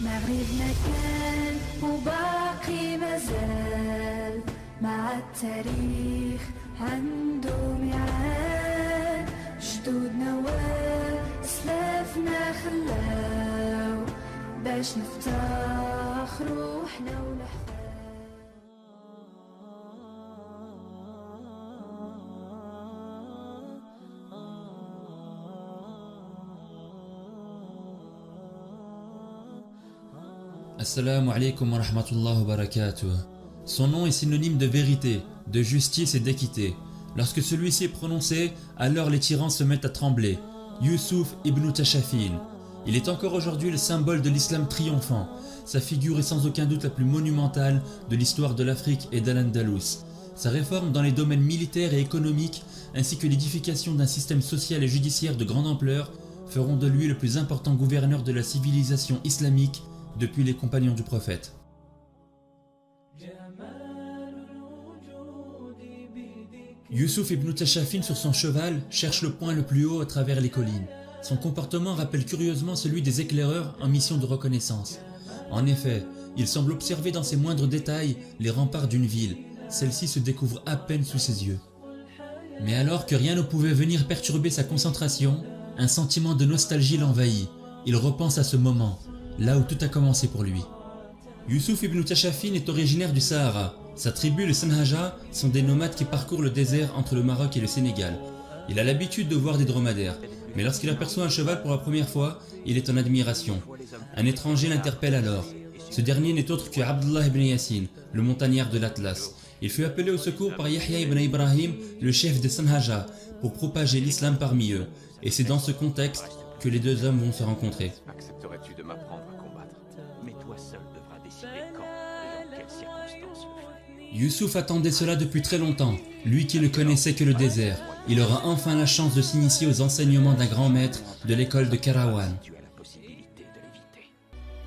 مغربنا كان وباقي مازال مع التاريخ عنده ميعاد جدودنا وسلافنا خلاو باش نفتخروا احنا والأحفاد. Assalamu alaikum wa rahmatullahi wa barakatuh. Son nom est synonyme de vérité, de justice et d'équité. Lorsque celui-ci est prononcé, alors les tyrans se mettent à trembler. Youssouf ibn Tashafin. Il est encore aujourd'hui le symbole de l'islam triomphant. Sa figure est sans aucun doute la plus monumentale de l'histoire de l'Afrique et d'Al-Andalus. Sa réforme dans les domaines militaires et économiques, ainsi que l'édification d'un système social et judiciaire de grande ampleur, feront de lui le plus important gouverneur de la civilisation islamique depuis les compagnons du prophète. Youssouf ibn Tashafin sur son cheval cherche le point le plus haut à travers les collines. Son comportement rappelle curieusement celui des éclaireurs en mission de reconnaissance. En effet, il semble observer dans ses moindres détails les remparts d'une ville. Celle-ci se découvre à peine sous ses yeux. Mais alors que rien ne pouvait venir perturber sa concentration, un sentiment de nostalgie l'envahit. Il repense à ce moment, là où tout a commencé pour lui. Youssouf ibn Tashafin est originaire du Sahara. Sa tribu, les Sanhaja, sont des nomades qui parcourent le désert entre le Maroc et le Sénégal. Il a l'habitude de voir des dromadaires, mais lorsqu'il aperçoit un cheval pour la première fois, il est en admiration. Un étranger l'interpelle alors. Ce dernier n'est autre que Abdullah ibn Yassin, le montagnard de l'Atlas. Il fut appelé au secours par Yahya ibn Ibrahim, le chef des Sanhaja, pour propager l'islam parmi eux. Et c'est dans ce contexte que les deux hommes vont se rencontrer. Accepterais-tu de m'apprendre à combattre? Mais toi seul devras décider quand et dans quelles circonstances le faire. Youssouf attendait cela depuis très longtemps, lui qui ne connaissait que le désert. Il aura enfin la chance de s'initier aux enseignements d'un grand maître de l'école de Karawan. Tu as la possibilité de l'éviter.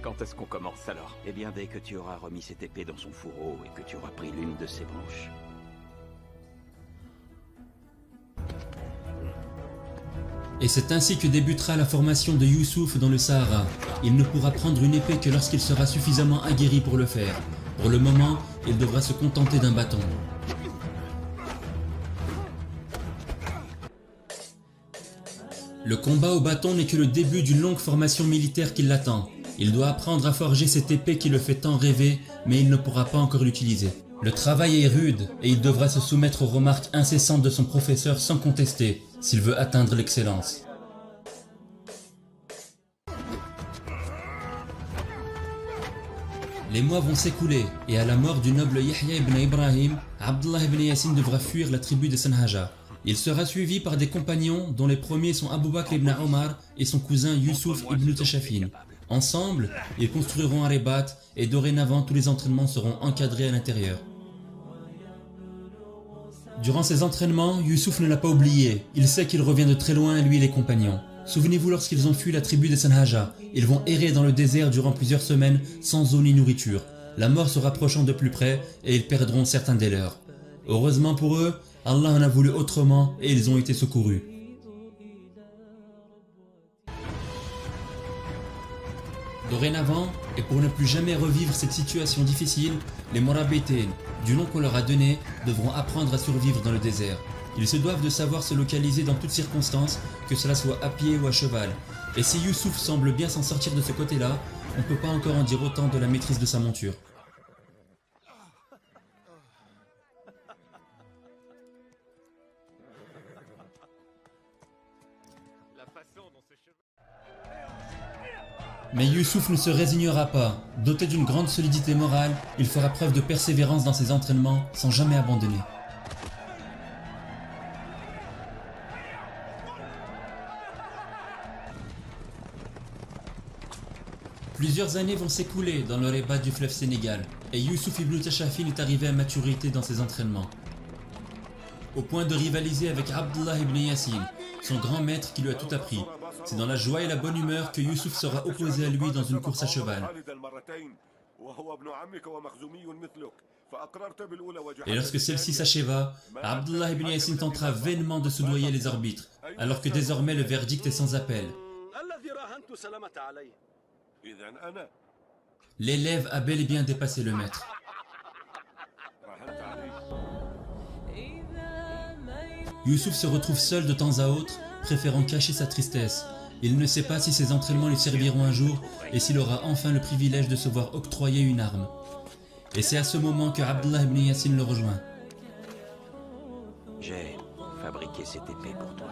Quand est-ce qu'on commence alors? Eh bien, dès que tu auras remis cette épée dans son fourreau et que tu auras pris l'une de ses branches. Et c'est ainsi que débutera la formation de Youssouf dans le Sahara. Il ne pourra prendre une épée que lorsqu'il sera suffisamment aguerri pour le faire. Pour le moment, il devra se contenter d'un bâton. Le combat au bâton n'est que le début d'une longue formation militaire qui l'attend. Il doit apprendre à forger cette épée qui le fait tant rêver, mais il ne pourra pas encore l'utiliser. Le travail est rude et il devra se soumettre aux remarques incessantes de son professeur sans contester, s'il veut atteindre l'excellence. Les mois vont s'écouler et à la mort du noble Yahya ibn Ibrahim, Abdullah ibn Yassin devra fuir la tribu des Sanhaja. Il sera suivi par des compagnons dont les premiers sont Abu Bakr ibn Omar et son cousin Youssouf ibn Tashafin. Ensemble, ils construiront un Rebat et dorénavant tous les entraînements seront encadrés à l'intérieur. Durant ces entraînements, Youssouf ne l'a pas oublié. Il sait qu'il revient de très loin, lui et les compagnons. Souvenez-vous lorsqu'ils ont fui la tribu des Sanhaja. Ils vont errer dans le désert durant plusieurs semaines sans eau ni nourriture. La mort se rapprochant de plus près et ils perdront certains des leurs. Heureusement pour eux, Allah en a voulu autrement et ils ont été secourus. Dorénavant, et pour ne plus jamais revivre cette situation difficile, les Morabitin, du nom qu'on leur a donné, devront apprendre à survivre dans le désert. Ils se doivent de savoir se localiser dans toutes circonstances, que cela soit à pied ou à cheval. Et si Youssouf semble bien s'en sortir de ce côté-là, on ne peut pas encore en dire autant de la maîtrise de sa monture. Mais Youssouf ne se résignera pas. Doté d'une grande solidité morale, il fera preuve de persévérance dans ses entraînements sans jamais abandonner. Plusieurs années vont s'écouler dans le Rebat du fleuve Sénégal et Youssouf ibn Tashafin est arrivé à maturité dans ses entraînements. Au point de rivaliser avec Abdullah ibn Yassin, son grand maître qui lui a tout appris. C'est dans la joie et la bonne humeur que Youssouf sera opposé à lui dans une course à cheval. Et lorsque celle-ci s'acheva, Abdullah ibn Yassin tentera vainement de soudoyer les arbitres, alors que désormais le verdict est sans appel. L'élève a bel et bien dépassé le maître. Youssouf se retrouve seul de temps à autre, préférant cacher sa tristesse. Il ne sait pas si ses entraînements lui serviront un jour et s'il aura enfin le privilège de se voir octroyer une arme. Et c'est à ce moment que Abdullah ibn Yassin le rejoint. J'ai fabriqué cette épée pour toi.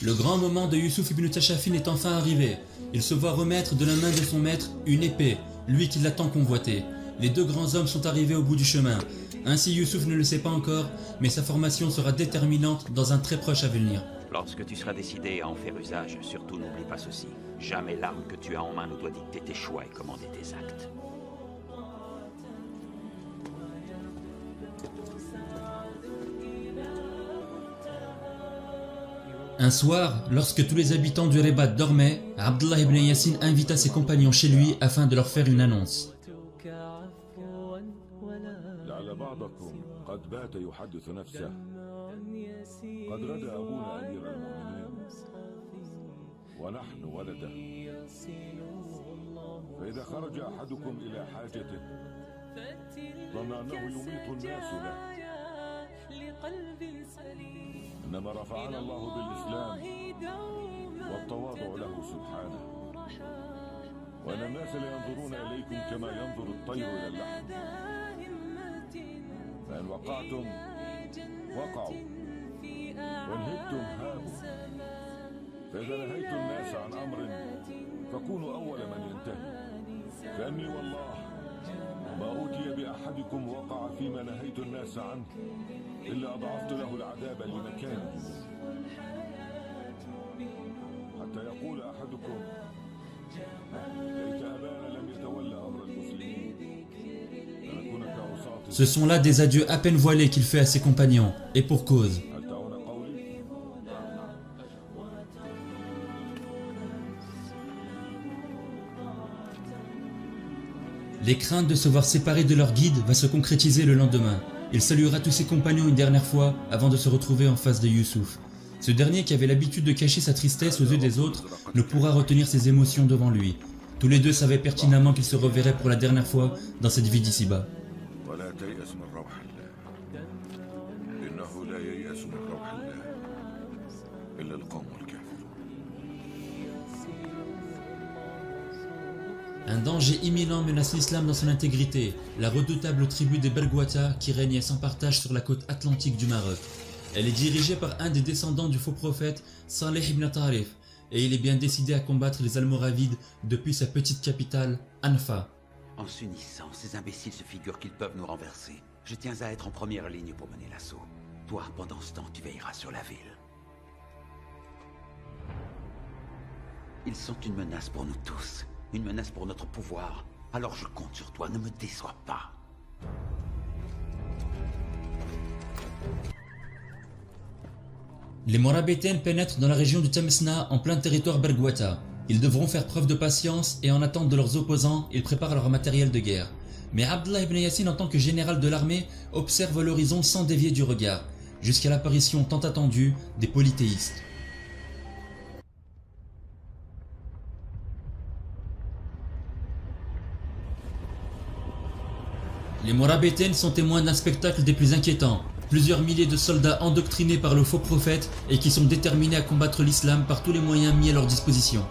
Le grand moment de Youssouf ibn Tashafin est enfin arrivé. Il se voit remettre de la main de son maître une épée, lui qui l'a tant convoité. Les deux grands hommes sont arrivés au bout du chemin. Ainsi Youssouf ne le sait pas encore, mais sa formation sera déterminante dans un très proche avenir. Lorsque tu seras décidé à en faire usage, surtout n'oublie pas ceci. Jamais l'arme que tu as en main ne doit dicter tes choix et commander tes actes. Un soir, lorsque tous les habitants du Rebat dormaient, Abdullah ibn Yassin invita ses compagnons chez lui afin de leur faire une annonce. لعل بعضكم قد بات يحدث نفسه قد غدا أبونا أمير المؤمنين ونحن ولده فإذا خرج أحدكم إلى حاجته ظن أنه يميت الناس له إنما رفعنا الله بالإسلام والتواضع له سبحانه وأن الناس لينظرون إليكم كما ينظر الطير إلى اللحم فإن وقعتم وقعوا وإن هبتم هابوا فإذا نهيتم الناس عن أمر فكونوا أول من ينتهي فإني والله ما أوتي بأحدكم وقع فيما نهيت الناس عنه إلا أضعفت له العذاب لمكانه حتى يقول أحدكم ليت أبانا لم يتولى أمر المسلمين فنكون كعصاة. Ce sont là des adieux à peine voilés qu'il fait à ses compagnons, et pour cause. Les craintes de se voir séparés de leur guide va se concrétiser le lendemain. Il saluera tous ses compagnons une dernière fois avant de se retrouver en face de Youssouf. Ce dernier, qui avait l'habitude de cacher sa tristesse aux yeux des autres, ne pourra retenir ses émotions devant lui. Tous les deux savaient pertinemment qu'ils se reverraient pour la dernière fois dans cette vie d'ici-bas. Un danger imminent menace l'islam dans son intégrité, la redoutable tribu des Bergouata qui régnait sans partage sur la côte atlantique du Maroc. Elle est dirigée par un des descendants du faux prophète, Saleh ibn Tarif, et il est bien décidé à combattre les Almoravides depuis sa petite capitale, Anfa. En s'unissant, ces imbéciles se figurent qu'ils peuvent nous renverser. Je tiens à être en première ligne pour mener l'assaut. Toi, pendant ce temps, tu veilleras sur la ville. Ils sont une menace pour nous tous. Une menace pour notre pouvoir. Alors je compte sur toi, ne me déçois pas. Les Morabétaines pénètrent dans la région du Temesna en plein territoire Bergouata. Ils devront faire preuve de patience et en attente de leurs opposants, ils préparent leur matériel de guerre. Mais Abdullah ibn Yassin, en tant que général de l'armée, observe l'horizon sans dévier du regard, jusqu'à l'apparition tant attendue des polythéistes. Les Morabétaines sont témoins d'un spectacle des plus inquiétants. Plusieurs milliers de soldats endoctrinés par le faux prophète et qui sont déterminés à combattre l'islam par tous les moyens mis à leur disposition.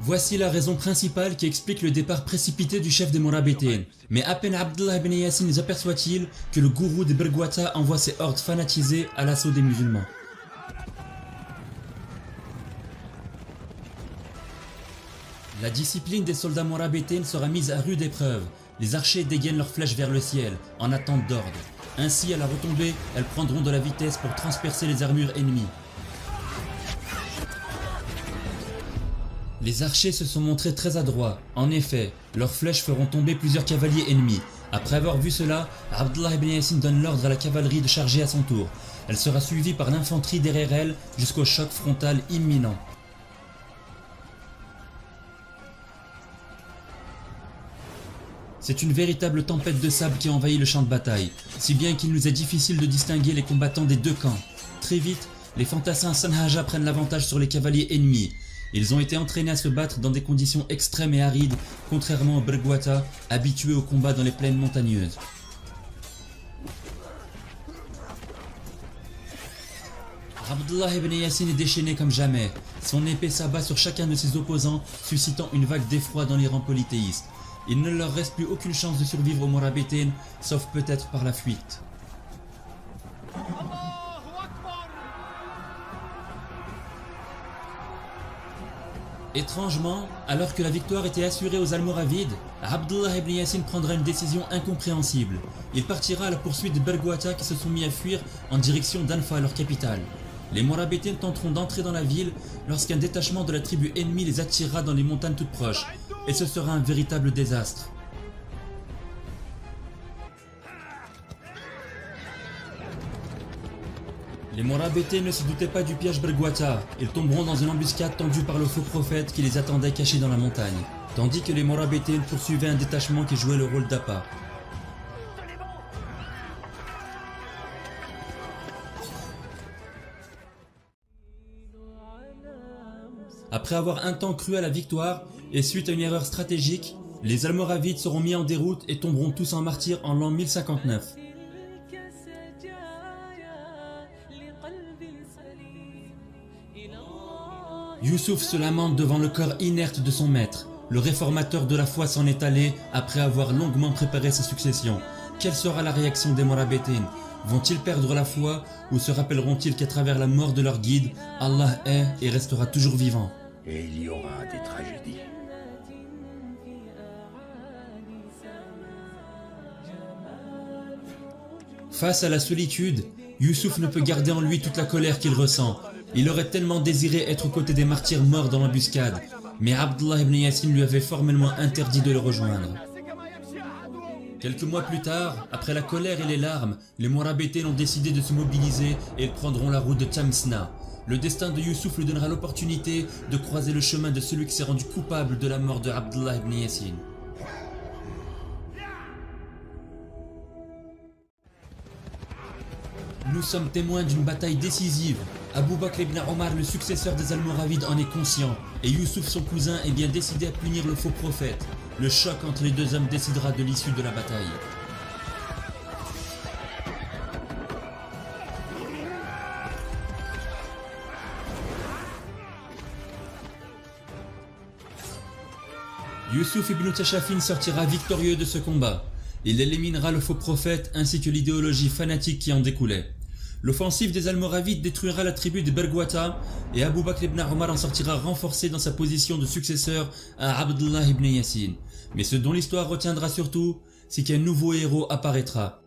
Voici la raison principale qui explique le départ précipité du chef des Morabétaines. Mais à peine Abdullah ibn Yassin aperçoit-il que le gourou des Bergouata envoie ses hordes fanatisées à l'assaut des musulmans. La discipline des soldats Morabétaines sera mise à rude épreuve. Les archers dégainent leurs flèches vers le ciel, en attente d'ordre. Ainsi, à la retombée, elles prendront de la vitesse pour transpercer les armures ennemies. Les archers se sont montrés très adroits. En effet, leurs flèches feront tomber plusieurs cavaliers ennemis. Après avoir vu cela, Abdullah ibn Yassin donne l'ordre à la cavalerie de charger à son tour. Elle sera suivie par l'infanterie derrière elle jusqu'au choc frontal imminent. C'est une véritable tempête de sable qui envahit le champ de bataille, si bien qu'il nous est difficile de distinguer les combattants des deux camps. Très vite, les fantassins Sanhaja prennent l'avantage sur les cavaliers ennemis. Ils ont été entraînés à se battre dans des conditions extrêmes et arides, contrairement aux Bergwata, habitués au combat dans les plaines montagneuses. Abdullah ibn Yassin est déchaîné comme jamais. Son épée s'abat sur chacun de ses opposants, suscitant une vague d'effroi dans les rangs polythéistes. Il ne leur reste plus aucune chance de survivre aux Mourabitines, sauf peut-être par la fuite. Étrangement, alors que la victoire était assurée aux Almoravides, Abdullah ibn Yassin prendra une décision incompréhensible. Il partira à la poursuite de Bergwata qui se sont mis à fuir en direction d'Anfa, leur capitale. Les Mourabitines tenteront d'entrer dans la ville lorsqu'un détachement de la tribu ennemie les attirera dans les montagnes toutes proches, et ce sera un véritable désastre. Les Mourabitines ne se doutaient pas du piège Bergwata. Ils tomberont dans une embuscade tendue par le faux prophète qui les attendait cachés dans la montagne, tandis que les Mourabitines poursuivaient un détachement qui jouait le rôle d'appât. Après avoir un temps cru à la victoire, et suite à une erreur stratégique, les Almoravides seront mis en déroute et tomberont tous en martyrs en l'an 1059. Youssouf se lamente devant le corps inerte de son maître. Le réformateur de la foi s'en est allé après avoir longuement préparé sa succession. Quelle sera la réaction des Mourabitines? Vont-ils perdre la foi ou se rappelleront-ils qu'à travers la mort de leur guide, Allah est et restera toujours vivant? Et il y aura des tragédies. Face à la solitude, Youssouf ne peut garder en lui toute la colère qu'il ressent. Il aurait tellement désiré être aux côtés des martyrs morts dans l'embuscade, mais Abdullah ibn Yassin lui avait formellement interdit de le rejoindre. Quelques mois plus tard, après la colère et les larmes, les Mourabitines ont décidé de se mobiliser et ils prendront la route de Tamsna. Le destin de Youssouf lui donnera l'opportunité de croiser le chemin de celui qui s'est rendu coupable de la mort de Abdullah ibn Yassin. Nous sommes témoins d'une bataille décisive. Abu Bakr ibn Omar, le successeur des Almoravides, en est conscient, et Youssouf, son cousin, est bien décidé à punir le faux prophète. Le choc entre les deux hommes décidera de l'issue de la bataille. Youssouf ibn Tashafin sortira victorieux de ce combat. Il éliminera le faux prophète ainsi que l'idéologie fanatique qui en découlait. L'offensive des Almoravides détruira la tribu de Bergwata et Abu Bakr ibn Omar en sortira renforcé dans sa position de successeur à Abdullah ibn Yassin. Mais ce dont l'histoire retiendra surtout, c'est qu'un nouveau héros apparaîtra.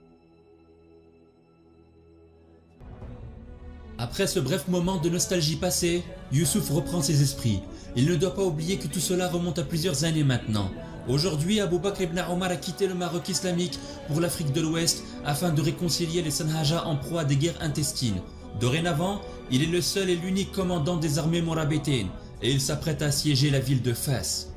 Après ce bref moment de nostalgie passée, Youssouf reprend ses esprits. Il ne doit pas oublier que tout cela remonte à plusieurs années maintenant. Aujourd'hui, Abu Bakr ibn Omar a quitté le Maroc islamique pour l'Afrique de l'Ouest afin de réconcilier les Sanhaja en proie à des guerres intestines. Dorénavant, il est le seul et l'unique commandant des armées mourabitines et il s'apprête à assiéger la ville de Fès.